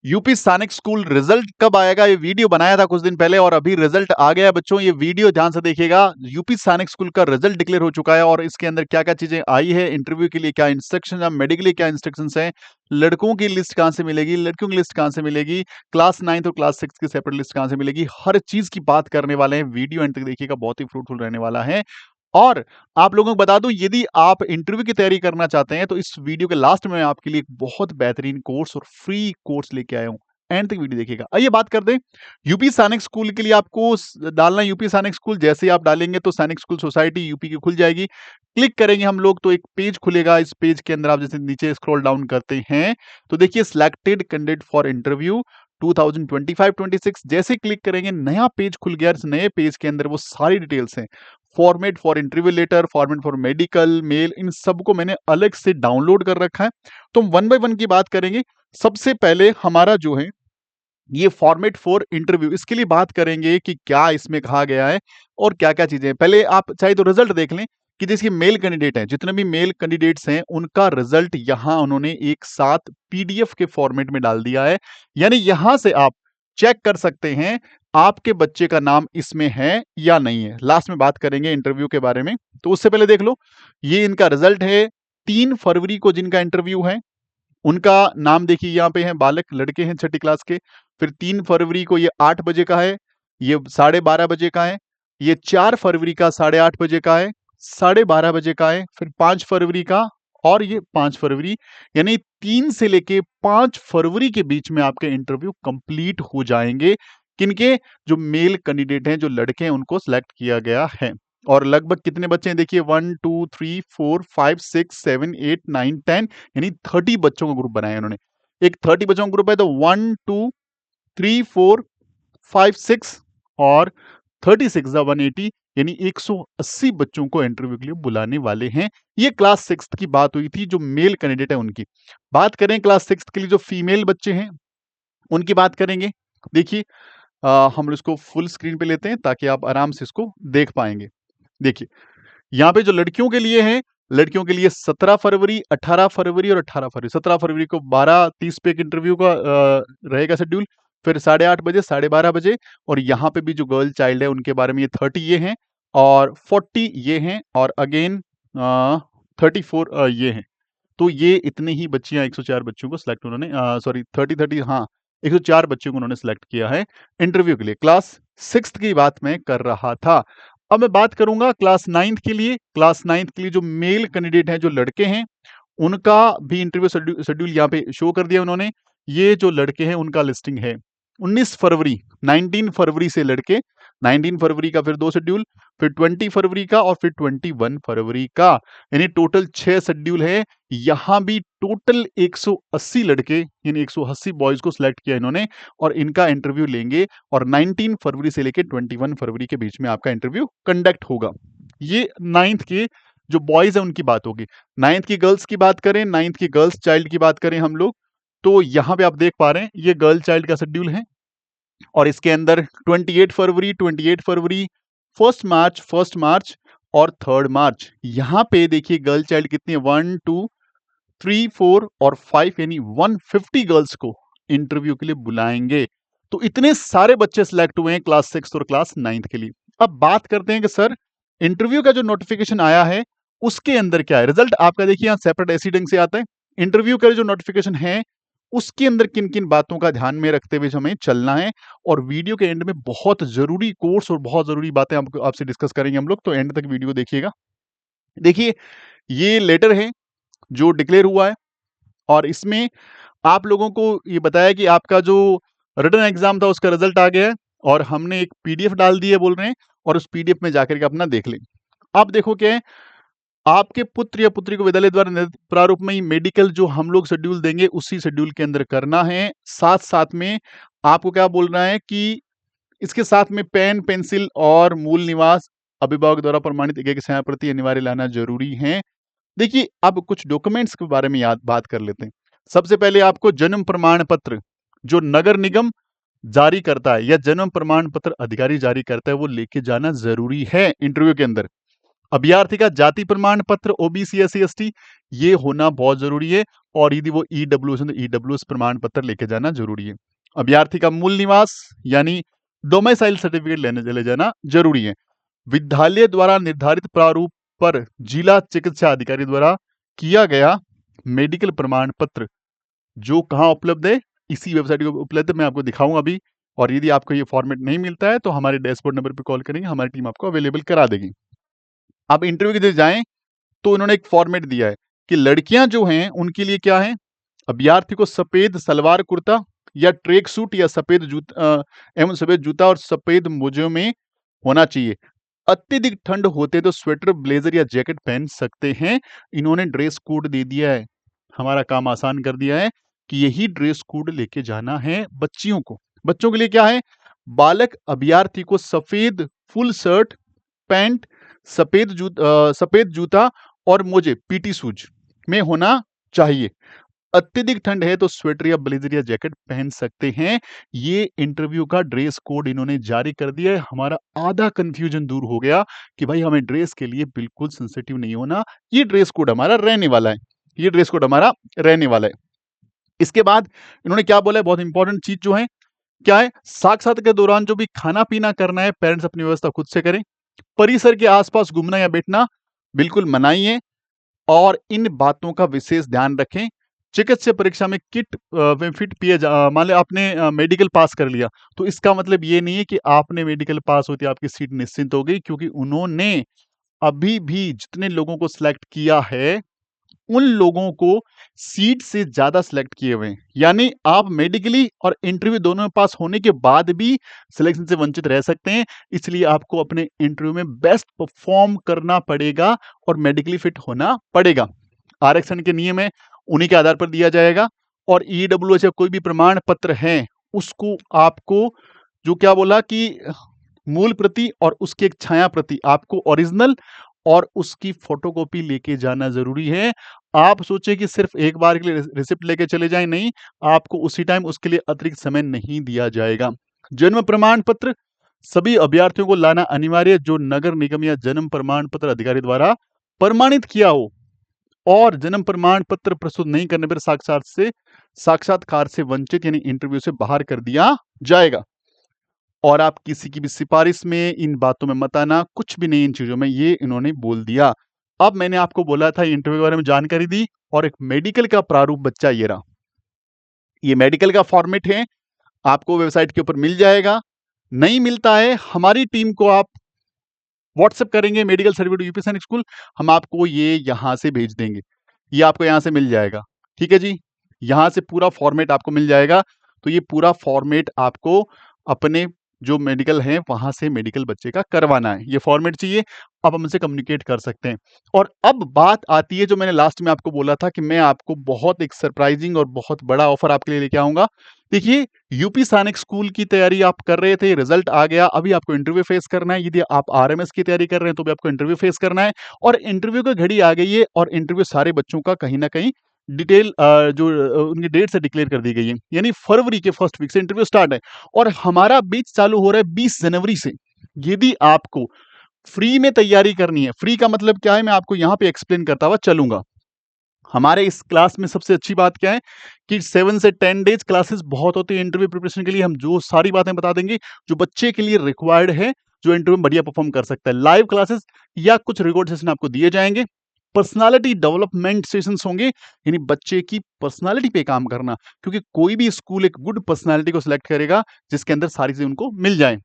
UP सैनिक school result कब आएगा? ये वीडियो बनाया था कुछ दिन पहले और अभी रिजल्ट आ गया है बच्चों। ये वीडियो ध्यान से देखिएगा। यूपी सैनिक स्कूल का रिजल्ट डिक्लेयर हो चुका है और इसके अंदर क्या-क्या चीजें आई है, इंटरव्यू के लिए क्या इंस्ट्रक्शन है, मेडिकली क्या इंस्ट्रक्शंस हैं, लड़कों की लिस्ट कहाँ से मिलेगी, लड़कियों की लिस्ट कहाँ से मिलेगी, क्लास 9th और क्लास 6 की सेपरेट लिस्ट कहाँ से मिलेगी, हर चीज की बात करने वाले हैं। वीडियो एंड तक देखिएगा, बहुत ही फ्रूटफुल रहने वाला है। और आप लोगों को बता दूं, यदि आप इंटरव्यू की तैयारी करना चाहते हैं तो इस वीडियो के लास्ट में मैं आपके लिए एक बहुत बेहतरीन कोर्स और फ्री कोर्स लेके आया हूं। एंड तक वीडियो देखिएगा। आइए बात कर दें। यूपी सैनिक स्कूल के लिए आपको डालना है यूपी सैनिक स्कूल। जैसे ही आप डालेंगे तो सैनिक स्कूल सोसाइटी यूपी की खुल जाएगी। क्लिक करेंगे हम लोग तो एक पेज खुलेगा। इस पेज के अंदर आप जैसे नीचे स्क्रॉल डाउन करते हैं तो देखिए सिलेक्टेड कैंडिडेट फॉर इंटरव्यू 2025-26। जैसे क्लिक करेंगे नया पेज खुल गया। इस नए पेज के अंदर वो सारी डिटेल्स हैं। Format for interview letter, format for medical mail, इन सबको मैंने अलग से डाउनलोड कर रखा है। तो हम वन बाय वन की बात करेंगे। सबसे पहले हमारा जो है ये फॉर्मेट फॉर इंटरव्यू, इसके लिए बात करेंगे कि क्या इसमें कहा गया है और क्या क्या चीजें हैं। पहले आप चाहे तो रिजल्ट देख लें कि जैसे मेल कैंडिडेट हैं, जितने भी मेल कैंडिडेट्स हैं उनका रिजल्ट यहां उन्होंने एक साथ पीडीएफ के फॉर्मेट में डाल दिया है। यानी यहां से आप चेक कर सकते हैं आपके बच्चे का नाम इसमें है या नहीं है। लास्ट में बात करेंगे इंटरव्यू के बारे में, तो उससे पहले देख लो ये इनका रिजल्ट है। 3 फरवरी को जिनका इंटरव्यू है उनका नाम देखिए, यहाँ पे हैं बालक, लड़के हैं 6ठी क्लास के। फिर 3 फरवरी को ये 8 बजे का है, ये 12:30 बजे का है। ये 4 फरवरी का 8:30 बजे का है, 12:30 बजे का है। फिर 5 फरवरी का और ये 5 फरवरी, यानी 3 से लेके 5 फरवरी के बीच में आपके इंटरव्यू कंप्लीट हो जाएंगे। किनके? जो मेल कैंडिडेट हैं, जो लड़के हैं, उनको सिलेक्ट किया गया है। और लगभग कितने बच्चे हैं देखिए, 1 2 3 4 5 6 7 8 9 10, यानी 30 बच्चों का ग्रुप बनाया है उन्होंने। एक 30 बच्चों का ग्रुप है तो 1 2 3 4 5 6 और 36 180, यानी 180 बच्चों को इंटरव्यू के लिए बुलाने वाले हैं। ये क्लास 6 की बात हुई थी, जो मेल कैंडिडेट है उनकी। बात करें क्लास 6 के लिए जो फीमेल बच्चे हैं उनकी बात करेंगे। देखिए हम इसको फुल स्क्रीन पे लेते हैं ताकि आप आराम से इसको देख पाएंगे। देखिए यहाँ पे जो लड़कियों के लिए है, लड़कियों के लिए 17 फरवरी, 18 फरवरी और 18 फरवरी। 17 फरवरी को 12:30 पे एक इंटरव्यू का रहेगा शेड्यूल। फिर 8:30 बजे, 12:30 बजे। और यहाँ पे भी जो गर्ल चाइल्ड है उनके बारे में ये 30 ये हैं और 40 ये हैं और अगेन 34 ये हैं। तो ये इतने ही बच्चियां, 104 बच्चों को सिलेक्ट उन्होंने, सॉरी 30 हाँ, 104 बच्चों को उन्होंने सिलेक्ट किया है इंटरव्यू के लिए। क्लास 6 की बात मैं कर रहा था। अब मैं बात करूंगा क्लास 9th के लिए। क्लास 9th के लिए जो मेल कैंडिडेट हैं, जो लड़के हैं, उनका भी इंटरव्यू शेड्यूल यहाँ पे शो कर दिया उन्होंने। ये जो लड़के हैं उनका लिस्टिंग है 19 फरवरी, 19 फरवरी से लड़के, 19 फरवरी का फिर 2 शेड्यूल, फिर 20 फरवरी का और फिर 21 फरवरी का, यानी टोटल 6 शेड्यूल है। यहां भी टोटल 180 लड़के, यानी 180 बॉयज को सिलेक्ट किया इन्होंने और इनका इंटरव्यू लेंगे। और 19 फरवरी से लेके 21 फरवरी के बीच में आपका इंटरव्यू कंडक्ट होगा। ये 9th के जो बॉयज है उनकी बात होगी। 9th की गर्ल्स की बात करें, 9th की गर्ल्स चाइल्ड की बात करें हम लोग, तो यहां पे आप देख पा रहे हैं ये गर्ल चाइल्ड का शेड्यूल है। और इसके अंदर 28 फरवरी, 28 फरवरी, 1 मार्च और 3 मार्च। यहां पे देखिए गर्ल चाइल्ड कितनी है, 1 2 3 4 और 5, यानी 150 गर्ल्स को इंटरव्यू के लिए बुलाएंगे। तो इतने सारे बच्चे सिलेक्ट हुए हैं क्लास 6 और क्लास 9th के लिए। अब बात करते हैं कि सर इंटरव्यू का जो नोटिफिकेशन आया है उसके अंदर क्या है। रिजल्ट आपका देखिए यहाँ सेपरेट ऐसी ढंग से आता है। इंटरव्यू का जो नोटिफिकेशन है उसके अंदर किन किन बातों का ध्यान में रखते हुए हमें चलना है। और वीडियो के एंड में बहुत जरूरी कोर्स और बहुत जरूरी बातें आपसे डिस्कस करेंगे हम लोग, तो एंड तक वीडियो देखिएगा। देखिए ये लेटर है जो डिक्लेयर हुआ है और इसमें आप लोगों को ये बताया कि आपका जो रिटन एग्जाम था उसका रिजल्ट आ गया है और हमने एक पीडीएफ डाल दी है बोल रहे हैं, और उस पीडीएफ में जाकर के अपना देख लें। आप देखो क्या है, आपके पुत्र या पुत्री को विद्यालय द्वारा निर्धारित प्रारूप में ही मेडिकल जो हम लोग शेड्यूल देंगे उसी शेड्यूल के अंदर करना है। साथ साथ में आपको क्या बोलना है कि इसके साथ में पेन, पेंसिल और मूल निवास अभिभावक द्वारा प्रमाणित एक सहाय प्रति अनिवार्य लाना जरूरी है। देखिए अब कुछ डॉक्यूमेंट्स के बारे में बात कर लेते हैं। सबसे पहले आपको जन्म प्रमाण पत्र जो नगर निगम जारी करता है या जन्म प्रमाण पत्र अधिकारी जारी करता है वो लेके जाना जरूरी है इंटरव्यू के अंदर। अभ्यर्थी का जाति प्रमाण पत्र ओबीसी एससी एसटी ये होना बहुत जरूरी है, और यदि वो ईडब्ल्यूएस है तो ईडब्ल्यूएस प्रमाण पत्र लेके जाना जरूरी है। अभ्यर्थी का मूल निवास यानी डोमिसाइल सर्टिफिकेट लेने चले जाना जरूरी है। विद्यालय द्वारा निर्धारित प्रारूप पर जिला चिकित्सा अधिकारी द्वारा किया गया मेडिकल प्रमाण पत्र जो कहाँ उपलब्ध है, इसी वेबसाइट पे उपलब्ध है, मैं आपको दिखाऊंगा अभी। और यदि आपको ये फॉर्मेट नहीं मिलता है तो हमारे डैशबोर्ड नंबर पे कॉल करेंगे, हमारी टीम आपको अवेलेबल करा देगी। आप इंटरव्यू के लिए जाएं तो उन्होंने एक फॉर्मेट दिया है कि लड़कियां जो हैं उनके लिए क्या है, अभ्यर्थी को सफेद सलवार कुर्ता या ट्रैक सूट या सफेद जूता एवं सफेद जूता और सफेद मोजे में होना चाहिए। अत्यधिक ठंड होते तो स्वेटर ब्लेजर या जैकेट पहन सकते हैं। इन्होंने ड्रेस कोड दे दिया है, हमारा काम आसान कर दिया है कि यही ड्रेस कोड लेके जाना है बच्चियों को। बच्चों के लिए क्या है, बालक अभ्यर्थी को सफेद फुल शर्ट पैंट सफेद जूता और मोजे पीटी शूज में होना चाहिए। अत्यधिक ठंड है तो स्वेटर या ब्लेजर या जैकेट पहन सकते हैं। ये इंटरव्यू का ड्रेस कोड इन्होंने जारी कर दिया है। हमारा आधा कंफ्यूजन दूर हो गया कि भाई हमें ड्रेस के लिए बिल्कुल सेंसिटिव नहीं होना, ये ड्रेस कोड हमारा रहने वाला है, ये ड्रेस कोड हमारा रहने वाला है। इसके बाद इन्होंने क्या बोला है, बहुत इंपॉर्टेंट चीज जो है क्या है, साक्षात्कार के दौरान जो भी खाना पीना करना है पेरेंट्स अपनी व्यवस्था खुद से करें। परिसर के आसपास घूमना या बैठना बिल्कुल मनाही है, और इन बातों का विशेष ध्यान रखें। चिकित्सा परीक्षा में किट में फिट पिए मान लो आपने मेडिकल पास कर लिया तो इसका मतलब ये नहीं है कि आपने मेडिकल पास होती आपकी सीट निश्चिंत हो गई, क्योंकि उन्होंने अभी भी जितने लोगों को सिलेक्ट किया है उन लोगों को सीट से ज्यादा सिलेक्ट किए हुए हैं। यानी आप मेडिकली और इंटरव्यू दोनों में पास होने के बाद भी सिलेक्शन से वंचित रह सकते हैं। इसलिए आपको अपने इंटरव्यू में बेस्ट परफॉर्म करना पड़ेगा और मेडिकली फिट होना पड़ेगा। आरक्षण के नियम है उन्हीं के आधार पर दिया जाएगा, और ईडब्ल्यूएस या कोई भी प्रमाण पत्र है उसको आपको जो क्या बोला कि मूल प्रति और उसकी एक छाया प्रति आपको ओरिजिनल और उसकी फोटोकॉपी लेके जाना जरूरी है। आप सोचे कि सिर्फ एक बार के लिए रिसिप्ट लेके चले जाएं, नहीं, आपको उसी टाइम उसके लिए अतिरिक्त समय नहीं दिया जाएगा। जन्म प्रमाण पत्र सभी अभ्यर्थियों को लाना अनिवार्य है जो नगर निगम या जन्म प्रमाण पत्र अधिकारी द्वारा प्रमाणित किया हो, और जन्म प्रमाण पत्र प्रस्तुत नहीं करने पर साक्षात्कार से वंचित यानी इंटरव्यू से बाहर कर दिया जाएगा। और आप किसी की भी सिफारिश में इन बातों में मत आना, कुछ भी नहीं इन चीजों में, ये इन्होंने बोल दिया। अब मैंने आपको बोला था इंटरव्यू के बारे में जानकारी दी, और एक मेडिकल का प्रारूप बच्चा ये रहा। ये मेडिकल का फॉर्मेट है, आपको वेबसाइट के ऊपर मिल जाएगा। नहीं मिलता है हमारी टीम को आप व्हाट्सएप करेंगे मेडिकल सर्टिफिकेट यूपी सैनिक स्कूल, हम आपको ये यहां से भेज देंगे, ये आपको यहां से मिल जाएगा। ठीक है जी, यहां से पूरा फॉर्मेट आपको मिल जाएगा। तो ये पूरा फॉर्मेट आपको अपने जो मेडिकल है वहां से मेडिकल बच्चे का करवाना है, ये फॉर्मेट चाहिए, आप हमसे कम्युनिकेट कर सकते हैं। और अब बात आती है जो मैंने लास्ट में आपको बोला था कि मैं आपको बहुत एक सरप्राइजिंग और बहुत बड़ा ऑफर आपके लिए लेके आऊंगा। देखिए, यूपी सैनिक स्कूल की तैयारी आप कर रहे थे, रिजल्ट आ गया, अभी आपको इंटरव्यू फेस करना है। यदि आप आरएमएस की तैयारी कर रहे हैं तो भी आपको इंटरव्यू फेस करना है, और इंटरव्यू की घड़ी आ गई है, और इंटरव्यू सारे बच्चों का कहीं ना कहीं डिटेल जो उनकी डेट से डिक्लेयर कर दी गई है, यानी फरवरी के फर्स्ट वीक से इंटरव्यू स्टार्ट है, और हमारा बैच चालू हो रहा है 20 जनवरी से। यदि आपको फ्री में तैयारी करनी है, फ्री का मतलब क्या है मैं आपको यहां पे एक्सप्लेन करता हुआ चलूंगा। हमारे इस क्लास में सबसे अच्छी बात क्या है कि 7 से 10 डेज क्लासेस बहुत होती है इंटरव्यू प्रिपरेशन के लिए। हम जो सारी बातें बता देंगे जो बच्चे के लिए रिक्वायर्ड है, जो इंटरव्यू में बढ़िया परफॉर्म कर सकता है। लाइव क्लासेस या कुछ रिकॉर्ड सेशन आपको दिए जाएंगे। पर्सनालिटी डेवलपमेंट सेशंस होंगे, यानी बच्चे की पर्सनालिटी पे काम करना, क्योंकि कोई भी स्कूल एक गुड पर्सनालिटी को सिलेक्ट करेगा जिसके अंदर सारी चीजें उनको मिल जाए।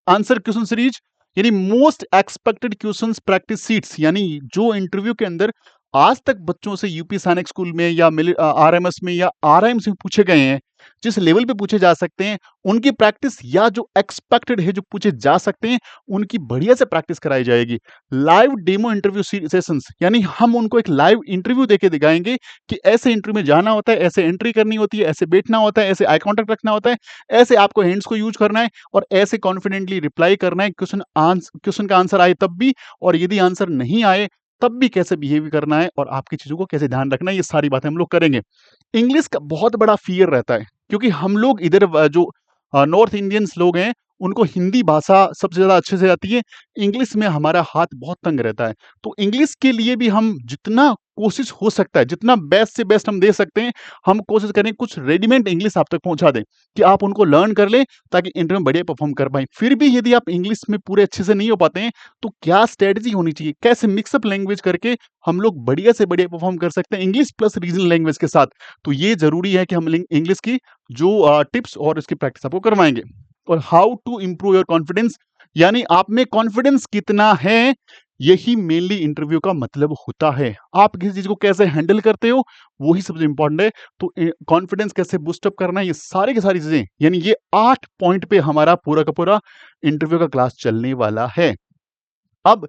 आंसर क्वेश्चन सीरीज, यानी most expected questions practice sheets, यानी जो इंटरव्यू के अंदर आज तक बच्चों से यूपी सैनिक स्कूल में या आरएमएस में या आरआईएमएस में पूछे गए हैं, जिस लेवल पे पूछे जा सकते हैं उनकी प्रैक्टिस, या जो एक्सपेक्टेड है जो पूछे जा सकते हैं उनकी बढ़िया से प्रैक्टिस कराई जाएगी। लाइव डेमो इंटरव्यू सेशंस, यानी हम उनको एक लाइव इंटरव्यू देके दिखाएंगे कि ऐसे इंटरव्यू में जाना होता है, ऐसे एंट्री करनी होती है, ऐसे बैठना होता है, ऐसे आई कॉन्टेक्ट रखना होता है, ऐसे आपको हैंड्स को यूज करना है, और ऐसे कॉन्फिडेंटली रिप्लाई करना है क्वेश्चन का आंसर आए तब भी, और यदि आंसर नहीं आए तब भी कैसे बिहेव करना है और आपकी चीजों को कैसे ध्यान रखना है, ये सारी बातें हम लोग करेंगे। इंग्लिश का बहुत बड़ा फियर रहता है, क्योंकि हम लोग इधर जो नॉर्थ इंडियंस लोग हैं उनको हिंदी भाषा सबसे ज़्यादा अच्छे से आती है, इंग्लिश में हमारा हाथ बहुत तंग रहता है। तो इंग्लिश के लिए भी हम जितना कोशिश हो सकता है, जितना बेस्ट से बेस्ट हम दे सकते हैं, हम कोशिश करें कुछ रेडीमेड इंग्लिश आप तक पहुँचा दें, कि आप उनको लर्न कर लें ताकि इंटरव्यू में बढ़िया परफ़ॉर्म कर पाएँ। फिर भी यदि आप इंग्लिश में पूरे अच्छे से नहीं हो पाते हैं, तो क्या स्ट्रैटेजी होनी चाहिए, कैसे मिक्सअप लैंग्वेज करके हम लोग बढ़िया से बढ़िया परफ़ॉर्म कर सकते हैं इंग्लिश प्लस रीजनल लैंग्वेज के साथ। तो ये ज़रूरी है कि हम इंग्लिश की जो टिप्स और इसकी प्रैक्टिस आपको करवाएँगे। और how to improve your confidence, यानी आप में कॉन्फिडेंस कितना है, यही मेनली इंटरव्यू का मतलब होता है। आप किसी चीज़ को कैसे हैंडल करते हो, वही सबसे इम्पोर्टेंट है। तो कॉन्फिडेंस कैसे बूस्ट अप करना है, ये सारी की सारी चीज़ें, यानी ये 8 पॉइंट पे हमारा पूरा का पूरा इंटरव्यू का क्लास चलने वाला है। अब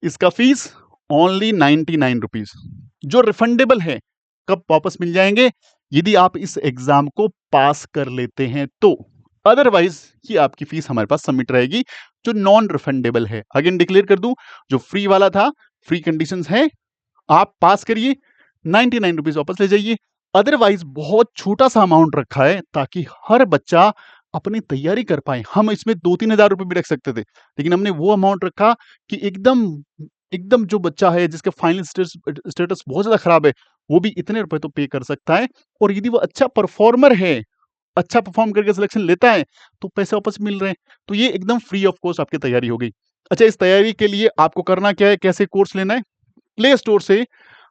इसका फीस ओनली 99 रुपीज़, जो रिफंडेबल है। कब वापस मिल जाएँगे? यदि आप इस एग्ज़ाम को पास कर लेते हैं तो। अदरवाइज़ ये आपकी फीस हमारे पास सबमिट रहेगी, जो नॉन रिफंडेबल है। अगेन डिक्लेयर कर दूँ, जो फ्री वाला था, फ्री कंडीशंस हैं, आप पास करिए, 99 रुपीज़ वापस ले जाइए। अदरवाइज़ बहुत छोटा-सा अमाउंट रखा है ताकि हर बच्चा अपनी तैयारी कर पाए। हम इसमें 2-3 हज़ार रुपए भी रख सकते थे, लेकिन हमने वो अमाउंट रखा कि एकदम एकदम जो बच्चा है जिसका फाइनल स्टेटस बहुत ज़्यादा खराब है, वो भी इतने रुपए तो पे कर सकता है। और यदि वो अच्छा परफॉर्मर है, अच्छा परफॉर्म करके सिलेक्शन लेता है, तो पैसे वापस मिल रहे हैं। तो ये एकदम फ्री ऑफ कॉस्ट आपकी तैयारी हो गई। अच्छा, इस तैयारी के लिए आपको करना क्या है, कैसे कोर्स लेना है? प्ले स्टोर से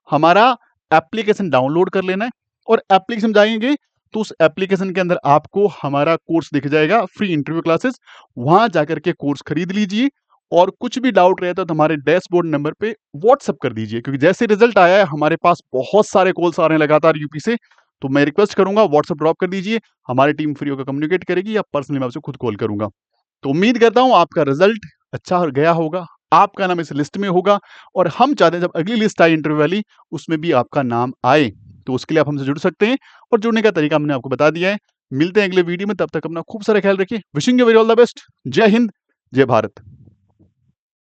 हमारा एप्लीकेशन डाउनलोड कर लेना है, और एप्लीकेशन जाएँगे तो उस एप्लीकेशन के अंदर आपको हमारा कोर्स दिख जाएगा, फ्री इंटरव्यू क्लासेस। वहाँ जाकर के कोर्स खरीद लीजिए, और कुछ भी डाउट रहता है तो हमारे डैशबोर्ड नंबर पे व्हाट्सएप कर दीजिए, क्योंकि जैसे रिजल्ट आया है हमारे पास बहुत सारे कॉल्स आ रहे हैं लगातार यूपी से। तो मैं रिक्वेस्ट करूँगा व्हाट्सएप ड्रॉप कर दीजिए, हमारी टीम फ्री होकर कम्युनिकेट करेगी, या पर्सनली मैं आपसे खुद कॉल करूँगा। तो उम्मीद करता हूँ आपका रिजल्ट अच्छा गया होगा, आपका नाम इस लिस्ट में होगा, और हम चाहते हैं जब अगली लिस्ट आए इंटरव्यू वाली, उसमें भी आपका नाम आए। तो उसके लिए आप हमसे जुड़ सकते हैं, और जुड़ने का तरीका हमने आपको बता दिया है। मिलते हैं अगले वीडियो में, तब तक अपना खूब सारा ख्याल रखिए। Wishing you very all the best. जय हिंद, जय भारत।